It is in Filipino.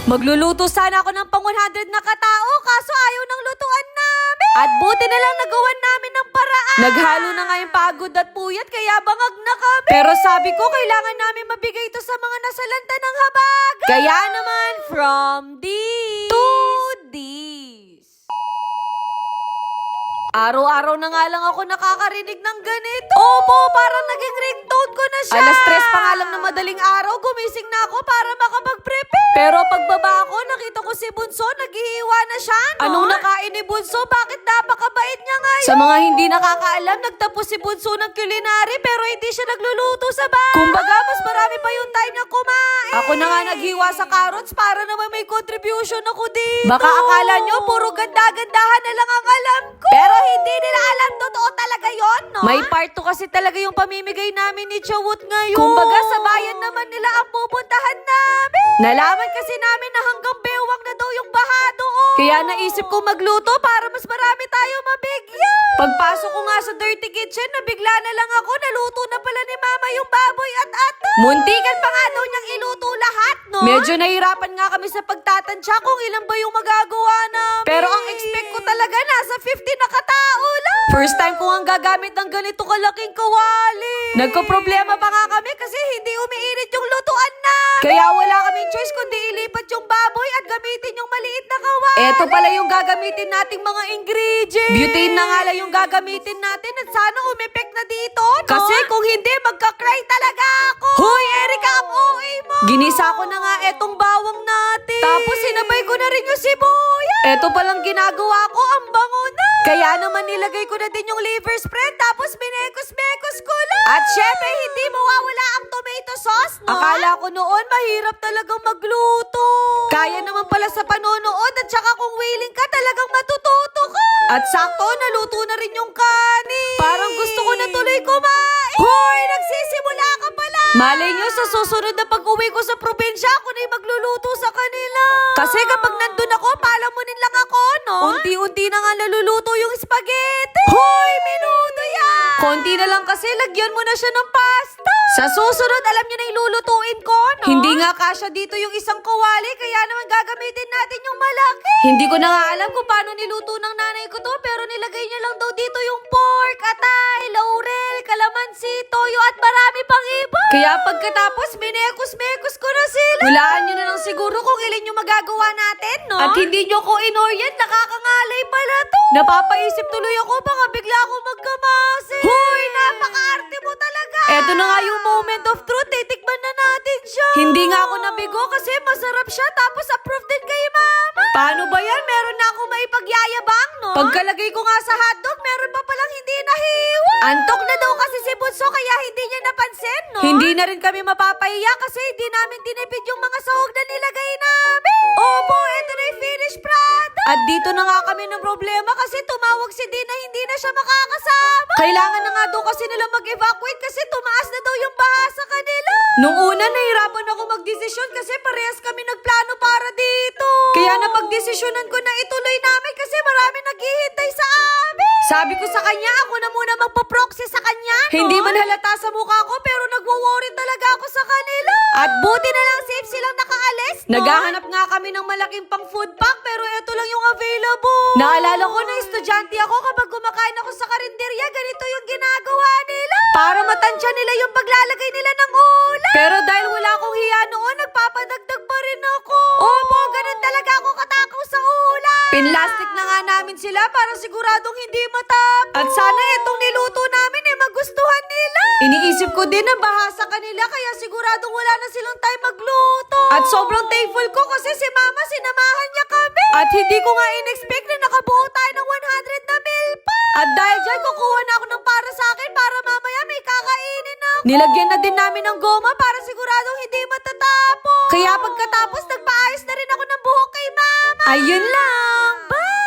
Magluluto sana ako ng pang 100 na katao, kaso ayaw ng lutuan namin. At buti na lang nagawan namin ng paraan. Naghalo na nga yung pagod at puyat, kaya bangag na kami. Pero sabi ko, kailangan namin mabigay ito sa mga nasalanta ng habagat. Kaya naman, from this to this. Araw-araw na nga lang ako nakakarinig ng ganito. Opo, parang naging ringtone ko na siya. Alas 3 pa nga lang na madaling araw, gumising na ako para makapag-prepare. Pero pagbaba ko, nakita ko si Bunso, naghihiwa na siya, no? Anong nakain ni Bunso? Bakit napakabait niya ngayon? Sa mga hindi nakakaalam, nagtapos si Bunso ng culinary pero hindi siya nagluluto sa bahay. Kumbaga, mas marami pa yung time niya kumain. Ako na nga naghiwa sa carrots para naman may contribution ako dito. Baka akala nyo, puro ganda-gandahan na lang ang alam ko. Pero hindi nila alam, totoo talaga yon, no? May part 2 kasi talaga yung pamimigay namin ni Chawut ngayon. Kumbaga, sa bayan naman nila ang pupuntahan namin. Nalaman kasi namin na hanggang bewang na daw yung baha doon. Kaya naisip ko magluto para mas marami tayo mabigyan. Pagpasok ko nga sa dirty kitchen, nabigla na lang ako, naluto na pala ni Mama yung baboy at ato. Muntikan pa nga daw niyang iluto lahat, no? Medyo nahirapan nga kami sa pagtatansya kung ilan ba yung magagawa namin. Pero ang expect ko talaga nasa 50 na katao lang. First time ko ang gagamit ng ganito kalaking kawali. Nagko-problema pa nga kami kasi hindi umiinit yung lutuan na. Kaya wala kaming choice kundi ilipat yung baboy at gamitin yung maliit na kawali. Eto pala yung gagamitin nating mga ingredients. Butane na nga lang yung gagamitin natin at sana umepek na dito, no? Kasi kung hindi, magka-cry talaga ako. Hoy, Erika, ang OA mo. Ginisa ko na nga etong bawang natin. Tapos sinabay ko na rin yung sibuyas. Eto palang ginagawa ko, ang bango na. Kaya naman nilagay ko na din yung liver spread tapos binekos-bekos ko lang. At syempre, hindi mawawala ang tomato sauce, no? Akala ko noon mahirap talagang magluto. Kaya naman pala sa panonood at saka kung willing ka talagang matututo ka. At sakto, naluto na rin yung kanin. Parang gusto ko na tuloy kumain. Hoy, nagsisimula ka pala. Malay nyo, sa susunod na pag-uwi ko sa probinsya, ako na yung magluluto sa kanila. Kasi kapag nandun ako, palamunin lang ako, no? Unti-unti na nga naluluto yung spaghetti. Hoy, minuto yan. Konti na lang kasi, lagyan mo na siya ng pasta. Sa susunod, alam nyo na ilulutuin ko, no? Hindi nga kasya dito yung isang kawali, kaya naman gagamitin natin yung malaki. Hindi ko na nga alam kung paano niluto ng nanay ko to, pero nilagay niya lang daw dito yung pork, atay, laurel, kalamansi, toyo, at marami pang iba. Kaya pagkatapos, minekos-mekos ko na sila. Hulaan nyo na lang siguro kung ilan yung magagawa natin, no? At hindi nyo ko inoryan, nakakangalay pala to. Napapaisip tuloy ako, baka bigla ako magkamasi. Hoy, napaka-arte mo talaga. Eto na nga yung moment of truth, titikman na natin siya. Hindi nga ako nabigo kasi masarap siya, tapos approve din kay Mama. Paano ba yan? Meron na ako maipagyayabang, no? Pagkalagay ko nga sa hotdog, meron pa palang hindi nahiwa. Antok na daw kasi si Bunso, kaya hindi niya napansin, no? Hindi na rin kami mapapahiya kasi hindi namin tinipid yung mga sahog na nilagay namin. Opo, eto na yung finished product. At dito na nga kami ng problema kasi tumawag si Dina, hindi na siya makakasama. Kailangan na nga daw kasi nila mag-evacuate kasi tumaas na daw yung baha sa kanila. Nung una, nahirapan ako magdesisyon kasi parehas kami nagplano para dito. Kaya napagdesisyonan ko na ituloy namin kasi marami naghihintay sa amin. Sabi ko sa kanya, ako na muna magpa-proxy sa kanya, no? Hindi man halata sa mukha ko pero nagwo-worry talaga ako sa kanila. At buti na lang safe silang nakaalis, no? Naghahanap nga kami ng malaking pang food pack pero ito lang yung available. Naalala ko na estudyante ako kapag kumakain ako sa karinderya, ganito yung ginagawa nila. Para matansya nila yung paglalagay nila ng ulam. Pero dahil wala akong hiya noon, nagpapadagdag pa rin ako. Opo, ganun talaga ako katakaw sa ulam. Pinlastic na nga namin sila para siguradong hindi matapos. At sana itong niluto namin magustuhan nila. Iniisip ko din na baha sa kanila kaya siguradong wala na silang time magluto. At sobrang thankful ko kasi si Mama sinamahan niya kami. At hindi ko nga in-expect na nakabuo tayo ng 100 na meal pa. At dahil dyan, kukuha na ako ng para sa akin para mamaya may kakainin ako. Nilagyan na din namin ng goma para siguradong hindi matatapos. Kaya pagkatapos, nagpaayos na rin ako ng buhok kay Mama. Ayun lang. Bye!